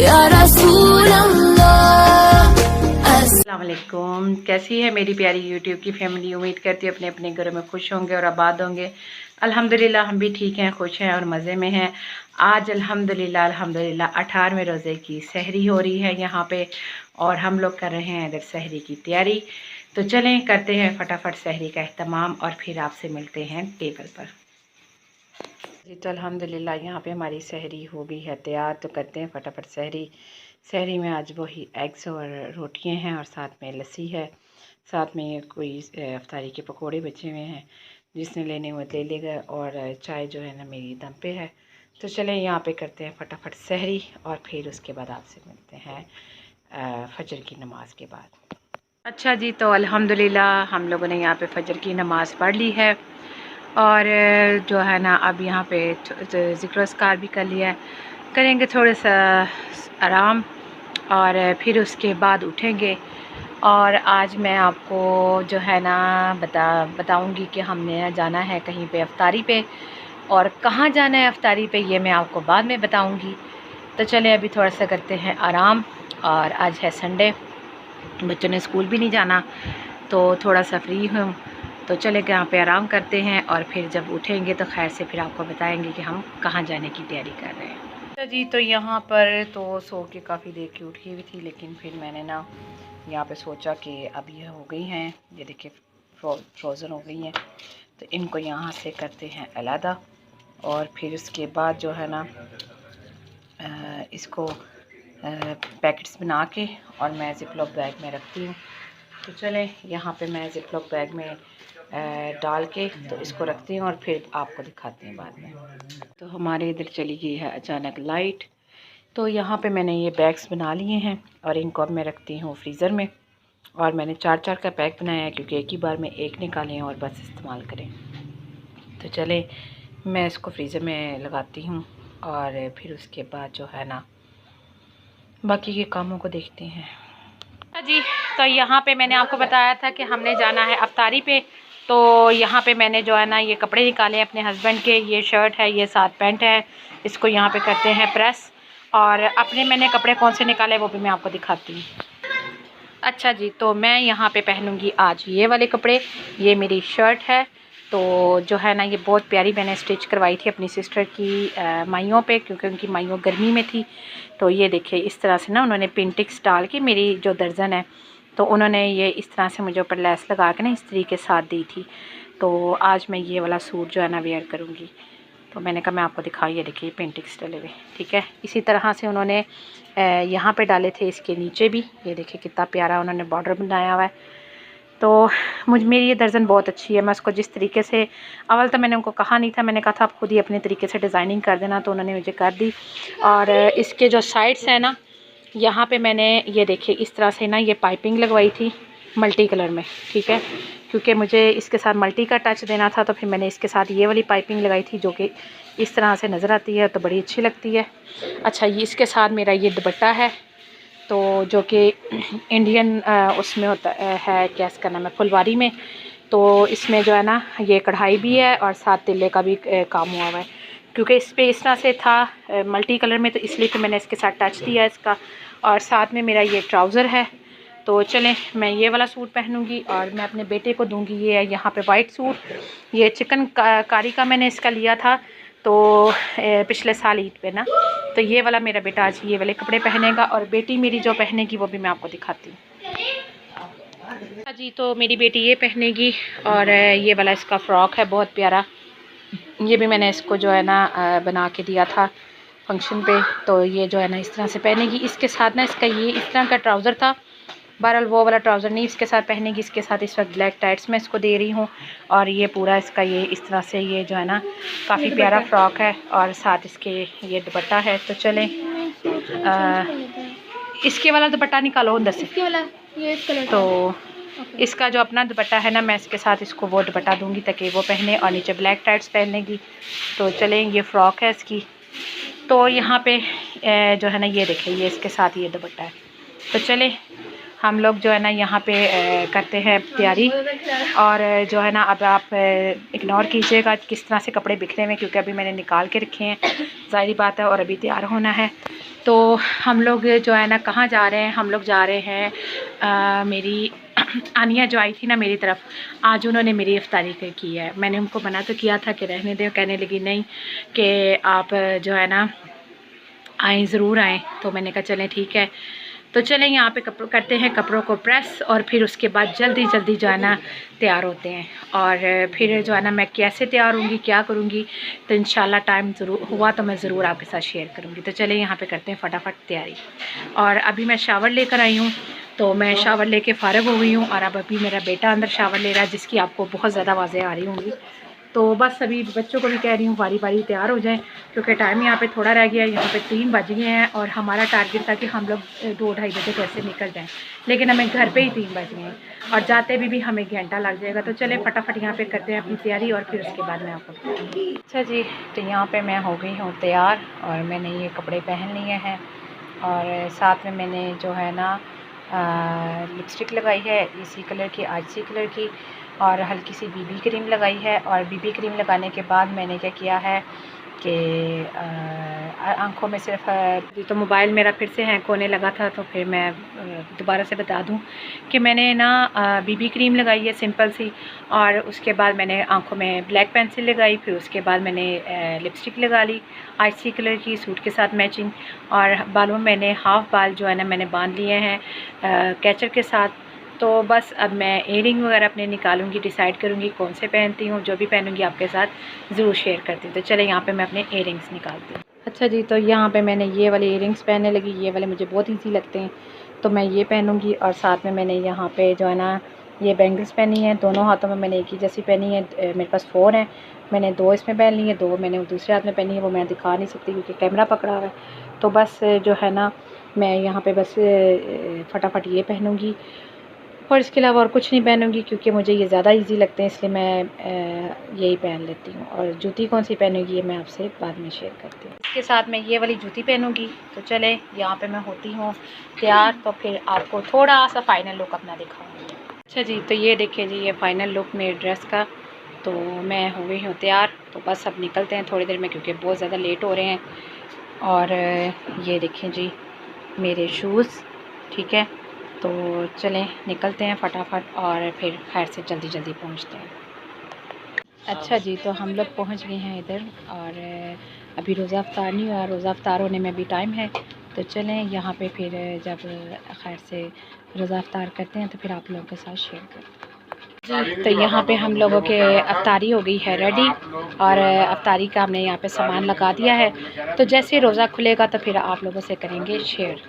या रसूल अल्लाह। अस्सलाम वालेकुम। कैसी है मेरी प्यारी यूट्यूब की फैमिली। उम्मीद करती हूँ अपने अपने घरों में खुश होंगे और आबाद होंगे। अल्हम्दुलिल्लाह हम भी ठीक हैं, खुश हैं और मज़े में हैं। आज अल्हम्दुलिल्लाह 18वें रोज़े की सहरी हो रही है यहाँ पे और हम लोग कर रहे हैं इधर सहरी की तैयारी। तो चलें करते हैं फटाफट सहरी का एहतमाम और फिर आपसे मिलते हैं टेबल पर। जी तो अल्हम्दुलिल्लाह यहाँ पे हमारी सहरी हो गई है तैयार। तो करते हैं फटाफट सहरी। सहरी में आज वही एग्स और रोटियां हैं और साथ में लस्सी है, साथ में कोई अफ्तारी के पकोड़े बचे हुए हैं, जिसने लेने हुए ले लेगा और चाय जो है ना मेरी दम पे है। तो चलें यहाँ पे करते हैं फटाफट सहरी और फिर उसके बाद आपसे मिलते हैं फजर की नमाज के बाद। अच्छा जी तो अल्हम्दुलिल्लाह हम लोगों ने यहाँ पे फजर की नमाज़ पढ़ ली है और जो है ना अब यहाँ पे ज़िक्र-ओ-अस्कार भी कर लिया है। करेंगे थोड़ा सा आराम और फिर उसके बाद उठेंगे। और आज मैं आपको जो है ना बताऊंगी कि हमने जाना है कहीं पे अफ्तारी पे, और कहाँ जाना है अफ्तारी पे ये मैं आपको बाद में बताऊंगी। तो चलें अभी थोड़ा सा करते हैं आराम। और आज है संडे, बच्चों ने स्कूल भी नहीं जाना तो थोड़ा सा फ्री हूँ। तो चले यहाँ पे आराम करते हैं और फिर जब उठेंगे तो खैर से फिर आपको बताएंगे कि हम कहाँ जाने की तैयारी कर रहे हैं। तो जी तो यहाँ पर तो सो के काफ़ी देर की उठी हुई थी, लेकिन फिर मैंने ना यहाँ पे सोचा कि अब ये हो गई हैं, ये देखिए फ्रोज़न हो गई हैं, तो इनको यहाँ से करते हैं अलहदा और फिर उसके बाद जो है ना इसको पैकेट्स बना के और मैं ज़िप-लॉक बैग में रखती हूँ। तो चलें यहाँ पे मैं ज़िप-लॉक बैग में डाल के तो इसको रखती हूँ और फिर आपको दिखाती हूँ बाद में। तो हमारे इधर चली गई है अचानक लाइट, तो यहाँ पे मैंने ये बैग्स बना लिए हैं और इनको अब मैं रखती हूँ फ्रीज़र में। और मैंने 4-4 का पैक बनाया है क्योंकि एक ही बार में एक निकालें और बस इस्तेमाल करें। तो चले मैं इसको फ्रीज़र में लगाती हूँ और फिर उसके बाद जो है ना बाकी के कामों को देखते हैं। जी तो यहाँ पे मैंने आपको बताया था कि हमने जाना है अफ्तारी पे। तो यहाँ पे मैंने जो है ना ये कपड़े निकाले हैं अपने हस्बैंड के, ये शर्ट है, ये साथ पैंट है, इसको यहाँ पे करते हैं प्रेस। और अपने मैंने कपड़े कौन से निकाले वो भी मैं आपको दिखाती हूँ। अच्छा जी तो मैं यहाँ पे पहनूँगी आज ये वाले कपड़े। ये मेरी शर्ट है, तो जो है ना ये बहुत प्यारी मैंने स्टिच करवाई थी अपनी सिस्टर की माइयों पे, क्योंकि उनकी माइयों गर्मी में थी। तो ये देखिए इस तरह से ना उन्होंने पिंटिक्स डाल के, मेरी जो दर्जन है तो उन्होंने ये इस तरह से मुझे ऊपर लेस लगा के ना इस तरीके के साथ दी थी। तो आज मैं ये वाला सूट जो है ना वेयर करूँगी। तो मैंने कहा मैं आपको दिखाई, ये देखिए पिंटिक्स डले हुए, ठीक है। इसी तरह से उन्होंने यहाँ पे डाले थे, इसके नीचे भी ये देखिए कितना प्यारा उन्होंने बॉर्डर बनाया हुआ है। तो मेरी ये दर्जन बहुत अच्छी है। मैं उसको जिस तरीके से, अव्वल तो मैंने उनको कहा नहीं था, मैंने कहा था आप खुद ही अपने तरीके से डिज़ाइनिंग कर देना, तो उन्होंने मुझे कर दी। और इसके जो साइड्स हैं ना यहाँ पे मैंने ये देखिए इस तरह से ना ये पाइपिंग लगवाई थी मल्टी कलर में, ठीक है, क्योंकि मुझे इसके साथ मल्टी का टच देना था। तो फिर मैंने इसके साथ ये वाली पाइपिंग लगाई थी जो कि इस तरह से नज़र आती है तो बड़ी अच्छी लगती है। अच्छा ये इसके साथ मेरा ये दुपट्टा है, तो जो कि इंडियन उसमें होता है, क्या इसका नाम है, फुलवारी में। तो इसमें जो है ना ये कढ़ाई भी है और साथ तिल्ले का भी काम हुआ हुआ है, क्योंकि इस पर इस तरह से था मल्टी कलर में, तो इसलिए तो मैंने इसके साथ टच दिया इसका। और साथ में मेरा ये ट्राउज़र है। तो चलें मैं ये वाला सूट पहनूंगी और मैं अपने बेटे को दूंगी ये है यहाँ पे वाइट सूट। ये चिकन कारी का मैंने इसका लिया था तो पिछले साल ईद पे ना, तो ये वाला मेरा बेटा आज ये वाले कपड़े पहनेगा और बेटी मेरी जो पहनेगी वो भी मैं आपको दिखाती हूँ। जी तो मेरी बेटी ये पहनेगी और ये वाला इसका फ़्रॉक है बहुत प्यारा, ये भी मैंने इसको जो है ना बना के दिया था फंक्शन पे। तो ये जो है ना इस तरह से पहनेगी। इसके साथ ना इसका ये इस तरह का ट्राउज़र था, बहरहाल वो वाला ट्राउज़र नहीं इसके साथ पहनेगी। इसके साथ इस वक्त ब्लैक टाइट्स मैं इसको दे रही हूँ और ये पूरा इसका ये इस तरह से ये जो है ना काफ़ी प्यारा फ्रॉक है और साथ इसके ये दुपट्टा है। तो चलें इसके वाला दुपट्टा निकालो अंदर से, वाला ये कलर तो इसका जो अपना दुपट्टा है ना, मैं इसके साथ इसको वो दुपट्टा दूंगी ताकि वो पहने और नीचे ब्लैक टाइट्स पहन लेगी। तो चलें, ये फ़्रॉक है इसकी। तो यहाँ पे जो है ना, ये देखें, ये इसके साथ ये दुपट्टा है। तो चलें हम लोग जो है ना यहाँ पे करते हैं तैयारी। और जो है ना, अब आप इग्नोर कीजिएगा किस तरह से कपड़े बिखरे हुए, क्योंकि अभी मैंने निकाल के रखे हैं, ज़ाहिर बात है, और अभी तैयार होना है। तो हम लोग जो है ना कहाँ जा रहे हैं, हम लोग जा रहे हैं मेरी आनिया जो आई थी ना मेरी तरफ, आज उन्होंने मेरी इफ्तारी की है। मैंने उनको मना तो किया था कि रहने दें, कहने लगी नहीं कि आप जो है ना आएँ, ज़रूर आएँ। तो मैंने कहा चलें ठीक है। तो चलें यहाँ पे कपड़ों करते हैं कपड़ों को प्रेस, और फिर उसके बाद जल्दी जल्दी जो है ना तैयार होते हैं। और फिर जो है ना मैं कैसे तैयार होंगी, क्या करूँगी, तो इंशाल्लाह टाइम ज़रूर हुआ तो मैं ज़रूर आपके साथ शेयर करूँगी। तो चलें यहाँ पे करते हैं फटाफट तैयारी। और अभी मैं शावर लेकर आई हूँ, तो मैं शावर लेके फ़ारिग हो गई हूँ। और अब अभी मेरा बेटा अंदर शावर ले रहा है, जिसकी आपको बहुत ज़्यादा आवाज़ें आ रही होंगी। तो बस अभी बच्चों को भी कह रही हूँ बारी बारी तैयार हो जाएं, क्योंकि टाइम यहाँ पे थोड़ा रह गया है। यहाँ पे 3 बज गए हैं और हमारा टारगेट था कि हम लोग 2-2:30 बजे कैसे निकल जाएं, लेकिन हमें घर पे ही 3 बज गए हैं और जाते भी हमें घंटा लग जाएगा। तो चले फटाफट यहाँ पे करते हैं अपनी तैयारी, और फिर उसके बाद मैं आपको बताऊँगी। अच्छा जी, तो यहाँ पर मैं हो गई हूँ तैयार, और मैंने ये कपड़े पहन लिए हैं, और साथ में मैंने जो है ना लिपस्टिक लगाई है इसी कलर की, आईसी कलर की, और हल्की सी बीबी क्रीम लगाई है। और बीबी क्रीम लगाने के बाद मैंने क्या किया है कि आँखों में सिर्फ तो मोबाइल मेरा फिर से हैंग होने लगा था, तो फिर मैं दोबारा से बता दूं कि मैंने ना बीबी क्रीम लगाई है सिंपल सी, और उसके बाद मैंने आँखों में ब्लैक पेंसिल लगाई, फिर उसके बाद मैंने लिपस्टिक लगा ली आइसी कलर की सूट के साथ मैचिंग। और बालों में मैंने हाफ़ बाल जो है ना मैंने बांध लिए हैं कैचर के साथ। तो बस अब मैं इयरिंग वगैरह अपने निकालूंगी, डिसाइड करूंगी कौन से पहनती हूँ, जो भी पहनूंगी आपके साथ ज़रूर शेयर करती हूँ। तो चले यहाँ पे मैं अपने इयरिंग्स निकालती हूँ। अच्छा जी, तो यहाँ पे मैंने ये वाले इयरिंग्स पहनने लगी, ये वाले मुझे बहुत ईजी लगते हैं, तो मैं ये पहनूँगी। और साथ में मैंने यहाँ पर जो है ना ये बैंगल्स पहनी है, दोनों हाथों में मैंने एक ही जैसी पहनी है। मेरे पास 4 हैं, मैंने 2 इसमें पहन ली है, 2 मैंने दूसरे हाथ में पहनी है, वो मैं दिखा नहीं सकती क्योंकि कैमरा पकड़ा हुआ है। तो बस जो है ना मैं यहाँ पे बस फटाफट ये पहनूँगी, और इसके अलावा और कुछ नहीं पहनूँगी, क्योंकि मुझे ये ज़्यादा इजी लगते हैं, इसलिए मैं यही पहन लेती हूँ। और जूती कौन सी पहनूँगी ये मैं आपसे बाद में शेयर करती हूँ। इसके साथ मैं ये वाली जूती पहनूँगी। तो चले यहाँ पे मैं होती हूँ तैयार, तो फिर आपको थोड़ा सा फ़ाइनल लुक अपना दिखाऊँगी। अच्छा जी, तो ये देखिए जी, ये फ़ाइनल लुक मेरे ड्रेस का। तो मैं हो गई हूँ तैयार, तो बस अब निकलते हैं थोड़ी देर में, क्योंकि बहुत ज़्यादा लेट हो रहे हैं। और ये देखें जी मेरे शूज़, ठीक है। तो चलें निकलते हैं फटाफट, और फिर खैर से जल्दी जल्दी पहुंचते हैं। अच्छा जी, तो हम लोग पहुंच गए हैं इधर, और अभी रोज़ा अफ्तार नहीं हुआ, रोज़ा अफ्तार होने में भी टाइम है। तो चलें यहाँ पे फिर जब खैर से रोज़ा अफ्तार करते हैं तो फिर आप लोगों के साथ शेयर करते हैं जी। तो यहाँ पे हम लोगों के अफ्तारी हो गई है रेडी, और अफ्तारी का हमने यहाँ पे सामान लगा दिया है। तो जैसे रोज़ा खुलेगा तो फिर आप लोगों से करेंगे शेयर।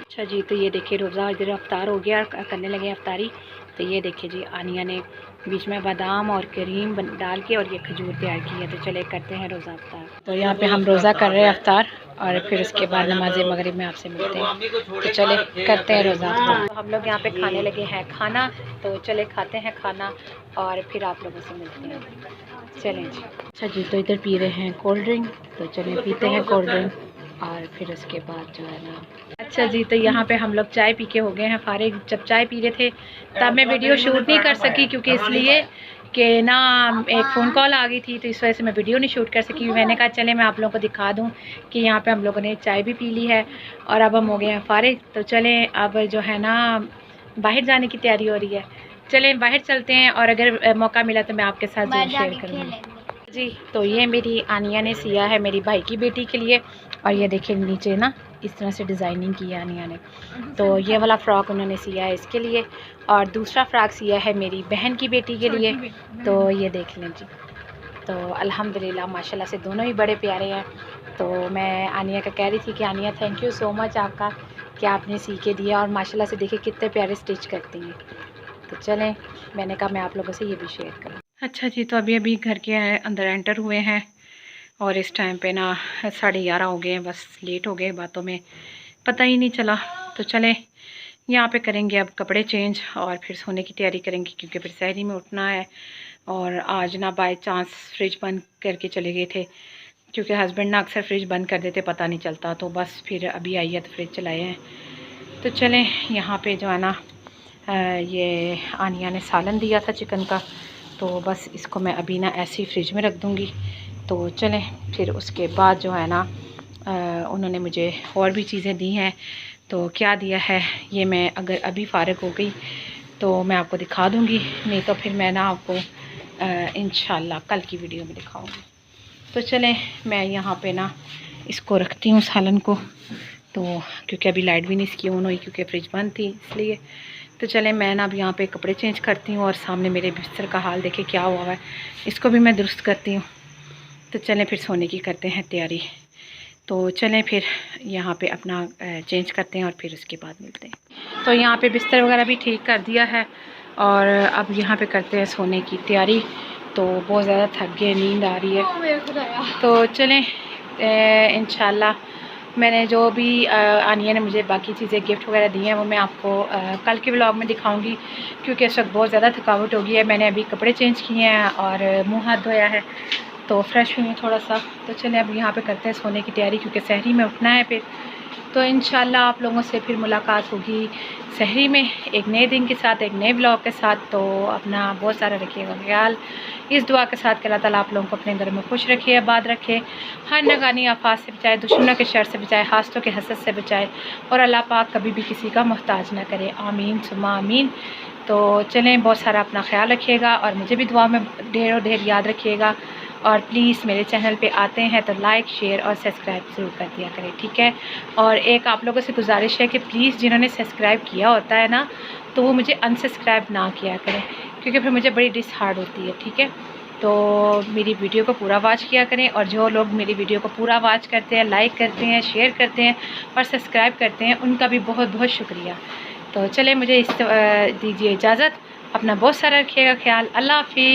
अच्छा जी, तो ये देखिए रोज़ा इधर अफ्तार हो गया, करने लगे अफ्तारी। तो ये देखिए जी आनिया ने बीच में बादाम और क्रीम डाल के और ये खजूर तैयार की है। तो चले करते हैं रोज़ा अफ्तार। तो यहाँ पे हम रोज़ा कर रहे हैं अफ्तार, और फिर उसके बाद नमाज मगरिब में आपसे मिलते हैं। तो चले करते हैं रोज़ा अफ्तार। तो हम लोग यहाँ पे खाने लगे हैं खाना, तो चले खाते हैं खाना और फिर आप लोगों से मिलते हैं। चलें जी। अच्छा जी, तो इधर पी रहे हैं कोल्ड ड्रिंक, तो चलें पीते हैं कोल्ड ड्रिंक, और फिर उसके बाद जो है ना। अच्छा जी, तो यहाँ पे हम लोग चाय पी के हो गए हैं फारिग। जब चाय पी रहे थे तब मैं वीडियो शूट नहीं कर सकी, क्योंकि इसलिए कि ना एक फ़ोन कॉल आ गई थी, तो इस वजह से मैं वीडियो नहीं शूट कर सकी। मैंने कहा चले मैं आप लोगों को दिखा दूँ कि यहाँ पे हम लोगों ने चाय भी पी ली है, और अब हम हो गए हैं फारिग। तो चलें अब जो है ना बाहर जाने की तैयारी हो रही है, चलें बाहर चलते हैं, और अगर मौका मिला तो मैं आपके साथ जरूर शेयर करूँगी जी। तो ये मेरी आनिया ने सिया है मेरी भाई की बेटी के लिए, और ये देखिए नीचे ना इस तरह से डिज़ाइनिंग की है आनिया ने। तो ये वाला फ़्रॉक उन्होंने सिया है इसके लिए, और दूसरा फ़्रॉक सिया है मेरी बहन की बेटी के लिए। तो ये देख लें जी। तो अल्हम्दुलिल्लाह माशाल्लाह से दोनों ही बड़े प्यारे हैं। तो मैं आनिया का कह रही थी कि आनिया थैंक यू सो मच आपका कि आपने सी के दिया, और माशाल्लाह से देखिए कितने प्यारे स्टिच करती हैं। तो चलें मैंने कहा मैं आप लोगों से ये भी शेयर करूँ। अच्छा जी, तो अभी घर के अंदर एंटर हुए हैं, और इस टाइम पे ना 11:30 हो गए हैं, बस लेट हो गए, बातों में पता ही नहीं चला। तो चलें यहाँ पे करेंगे अब कपड़े चेंज और फिर सोने की तैयारी करेंगे, क्योंकि फिर सहरी में उठना है। और आज ना बाय चांस फ्रिज बंद करके चले गए थे, क्योंकि हस्बैंड ना अक्सर फ्रिज बंद कर देते, पता नहीं चलता। तो बस फिर अभी आई है तो फ्रिज चलाए हैं। तो चलें, यहाँ पे जो है ना ये आनिया ने सालन दिया था चिकन का, तो बस इसको मैं अभी ना ऐसे ही फ्रिज में रख दूँगी। तो चलें, फिर उसके बाद जो है ना उन्होंने मुझे और भी चीज़ें दी हैं। तो क्या दिया है ये मैं अगर अभी फ़ारिग हो गई तो मैं आपको दिखा दूँगी, नहीं तो फिर मैं ना आपको इंशाल्लाह कल की वीडियो में दिखाऊँगी। तो चलें, मैं यहाँ पे ना इसको रखती हूँ सालन को, तो क्योंकि अभी लाइट भी नहीं इसकी ऑन हुई, क्योंकि फ्रिज बंद थी इसलिए। तो चलें, मैं ना अब यहाँ पे कपड़े चेंज करती हूँ और सामने मेरे बिस्तर का हाल देखे क्या हुआ है, इसको भी मैं दुरुस्त करती हूँ। तो चलें फिर सोने की करते हैं तैयारी। तो चलें फिर यहाँ पे अपना चेंज करते हैं और फिर उसके बाद मिलते हैं। तो यहाँ पे बिस्तर वगैरह भी ठीक कर दिया है और अब यहाँ पे करते हैं सोने की तैयारी। तो बहुत ज़्यादा थक गए, नींद आ रही है। तो चलें, इंशाल्लाह मैंने जो भी आनिया ने मुझे बाकी चीज़ें गिफ्ट वगैरह दी हैं वो मैं आपको कल के व्लॉग में दिखाऊंगी, क्योंकि इस वक्त बहुत ज़्यादा थकावट हो गई है। मैंने अभी कपड़े चेंज किए हैं और मुंह हाथ धोया है, तो फ्रेश हुई हूँ थोड़ा सा। तो चलें अब यहाँ पे करते हैं सोने की तैयारी, क्योंकि सहरी में उठना है फिर। तो इंशाल्लाह आप लोगों से फिर मुलाकात होगी सहरी में एक नए दिन के साथ, एक नए ब्लॉग के साथ। तो अपना बहुत सारा रखिएगा ख्याल, इस दुआ के साथ कि अल्लाह ताला आप लोगों को अपने घर में खुश रखे, आबाद रखे, हर नगानी आफात से बचाए, दुश्मनों के शर से बचाए, हासतों के हसद से बचाए, और अल्लाह पाक कभी भी किसी का मोहताज ना करे। आमीन सुम्मा आमीन। तो चलें, बहुत सारा अपना ख्याल रखिएगा और मुझे भी दुआ में ढेर और ढेर याद रखिएगा। और प्लीज़ मेरे चैनल पे आते हैं तो लाइक शेयर और सब्सक्राइब ज़रूर कर दिया करें, ठीक है। और एक आप लोगों से गुजारिश है कि प्लीज़ जिन्होंने सब्सक्राइब किया होता है ना, तो वो मुझे अनसब्सक्राइब ना किया करें, क्योंकि फिर मुझे बड़ी डिसहार्ड होती है, ठीक है। तो मेरी वीडियो को पूरा वॉच किया करें, और जो लोग मेरी वीडियो को पूरा वॉच करते हैं, लाइक करते हैं, शेयर करते हैं और सब्सक्राइब करते हैं, उनका भी बहुत बहुत शुक्रिया। तो चले, मुझे दीजिए इजाज़त, अपना बहुत सारा रखिएगा ख्याल। अल्लाह हाफिज़।